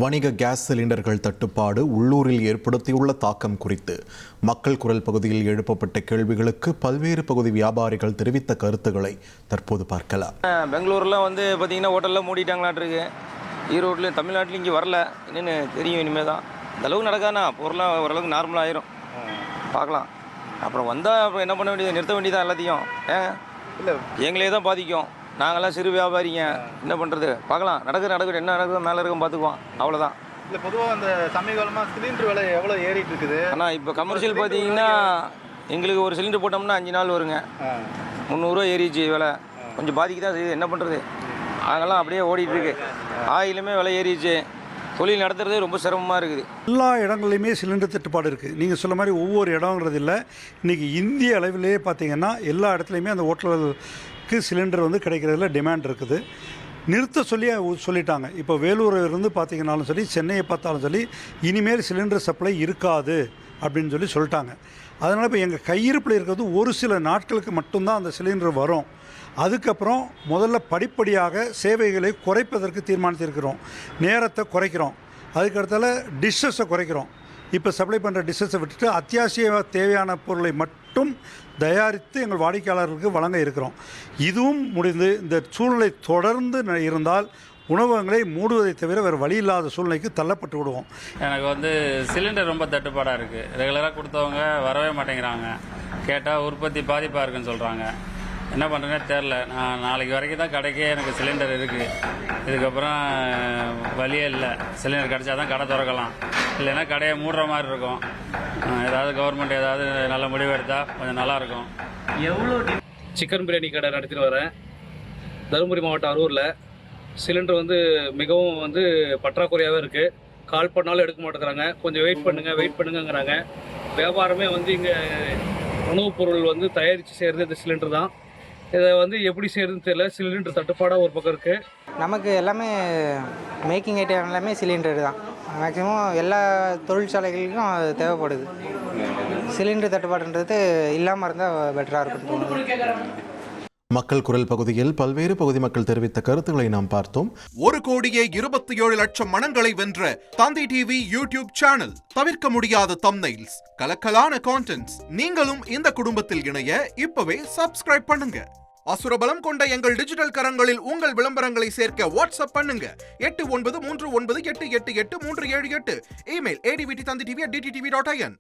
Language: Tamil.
வணிக கேஸ் சிலிண்டர்கள் தட்டுப்பாடு உள்ளூரில் ஏற்படுத்தியுள்ள தாக்கம் குறித்து மக்கள் குரல் பகுதியில் எழுப்பப்பட்ட கேள்விகளுக்கு பல்வேறு பகுதி வியாபாரிகள் தெரிவித்த கருத்துக்களை தற்போது பார்க்கலாம். பெங்களூர்லாம் பார்த்தீங்கன்னா ஹோட்டலில் மூடிட்டாங்களாட்டிருக்கு. ஈரோட்டில் தமிழ்நாட்டில் இங்கே வரல, என்னென்னு தெரியும். இனிமேல் தான் இந்த அளவுக்கு நடக்காதுண்ணா. பொருளாக ஓரளவுக்கு நார்மலாக ஆயிரும், பார்க்கலாம். அப்புறம் வந்தால் அப்புறம் என்ன பண்ண வேண்டியது, நிறுத்த வேண்டியதான் எல்லாத்தையும். இல்லை எங்களே தான் பாதிக்கும். நாங்கள்லாம் சிறு வியாபாரிங்க, என்ன பண்ணுறது, பார்க்கலாம். நடக்குது என்ன நடக்குது மேலே இருக்கும் பார்த்துக்குவோம், அவ்வளோதான். இல்லை பொதுவாக அந்த சமீபகாலமாக சிலிண்டர் விலை எவ்வளோ ஏறிட்டு இருக்குது. ஆனால் இப்போ கமர்ஷியல் பார்த்தீங்கன்னா எங்களுக்கு ஒரு சிலிண்டர் போட்டோம்னா 5 நாள் வருங்க. 300 ஏறிச்சு விலை. கொஞ்சம் பாதிக்கு தான் செய்யுது, என்ன பண்ணுறது. அதெல்லாம் அப்படியே ஓடிட்டுருக்கு. ஆயிலுமே விலை ஏறிச்சு. தொழில் நடத்துறதே ரொம்ப சிரமமாக இருக்குது. எல்லா இடங்கள்லையுமே சிலிண்டர் தட்டுப்பாடு இருக்குது. நீங்கள் சொல்ல மாதிரி ஒவ்வொரு இடங்கிறது இல்லை. இன்றைக்கி இந்திய அளவிலேயே பார்த்திங்கன்னா எல்லா இடத்துலையுமே அந்த ஹோட்டல்களுக்கு சிலிண்டர் கிடைக்கிறதுல டிமாண்ட் இருக்குது. நிறுத்த சொல்லிட்டாங்க. இப்போ வேலூரிலிருந்து பார்த்திங்கனாலும் சரி, சென்னையை பார்த்தாலும் சரி, இனிமேல் சிலிண்டர் சப்ளை இருக்காது அப்படின்னு சொல்லிட்டாங்க. அதனால் இப்போ எங்கள் கையிருப்பில் இருக்கிறது ஒரு சில நாட்களுக்கு மட்டும்தான் அந்த சிலிண்டர் வரும். அதுக்கப்புறம் முதல்ல படிப்படியாக சேவைகளை குறைப்பதற்கு தீர்மானித்திருக்கிறோம். நேரத்தை குறைக்கிறோம். அதுக்கடுத்தால டிஷ்ஷஸை குறைக்கிறோம். இப்போ சப்ளை பண்ணுற டிஷ்ஷஸை விட்டுட்டு அத்தியாவசிய தேவையான பொருளை மட்டும் தயாரித்து எங்கள் வாடிக்கையாளர்களுக்கு வழங்க இருக்கிறோம். இதுவும் முடிந்து இந்த சூழ்நிலை தொடர்ந்து இருந்தால் உணவகங்களை மூடுவதை தவிர வேறு வழி இல்லாத சூழ்நிலைக்கு தள்ளப்பட்டு விடுவோம். எனக்கு சிலிண்டர் ரொம்ப தட்டுப்பாடாக இருக்குது. ரெகுலராக கொடுத்தவங்க வரவே மாட்டேங்கிறாங்க. கேட்டால் உற்பத்தி பாதிப்பாக இருக்குன்னு சொல்கிறாங்க. என்ன பண்ணுறேன்னே தெரில. நான் நாளைக்கு வரைக்கும் தான் கடைக்கே எனக்கு சிலிண்டர் இருக்குது. இதுக்கப்புறம் வழியே இல்லை. சிலிண்டர் கிடச்சா தான் கடை திறக்கலாம், இல்லைன்னா கடையை மூடுற மாதிரி இருக்கும். ஏதாவது கவர்மெண்ட் ஏதாவது நல்ல முடிவு எடுத்தால் கொஞ்சம் நல்லாயிருக்கும். எவ்வளோ சிக்கன் பிரியாணி கடை நடத்திட்டு வரேன், தருமபுரி மாவட்டம் அரூரில். சிலிண்டர் மிகவும் பற்றாக்குறையாகவே இருக்குது. கால் பண்ணாலும் எடுக்க மாட்டேங்கிறாங்க. கொஞ்சம் வெயிட் பண்ணுங்கங்கிறாங்க. வியாபாரமே இங்கே உணவுப் பொருள் தயாரித்து செய்கிறது இந்த சிலிண்டர் தான். இதை எப்படி செய்கிறதுன்னு தெரியல. சிலிண்டர் தட்டுப்பாடாக ஒரு பக்கம் இருக்குது. நமக்கு எல்லாமே மேக்கிங் ஐட்டம் எல்லாமே சிலிண்டர் தான். மேக்ஸிமம் எல்லா தொழிற்சாலைகளுக்கும் அது தேவைப்படுது. சிலிண்டர் தட்டுப்பாடுன்றது இல்லாமல் இருந்தால் பெட்டராக இருக்குன்னு தோணுது. மக்கள் குரல் பகுதியில் பல்வேறு பகுதி மக்கள் தெரிவித்த கருத்துக்களை நாம் பார்த்தோம். 1,27,00,000 மனங்களை வென்ற தந்தி டிவி யூடியூப் சேனல். தவிர்க்க முடியாத தம்ப்நெயில்ஸ், கலக்கலான கான்டென்ட்ஸ். நீங்களும் இந்த குடும்பத்தில் இணைய இப்பவே சப்ஸ்கிரைப் பண்ணுங்க. அசுரபலம் கொண்ட எங்கள் டிஜிட்டல் கரங்களில் உங்கள் விளம்பரங்களை சேர்க்க வாட்ஸ்அப் பண்ணுங்க. 8939888838. Email advtthanditv@dttv.in.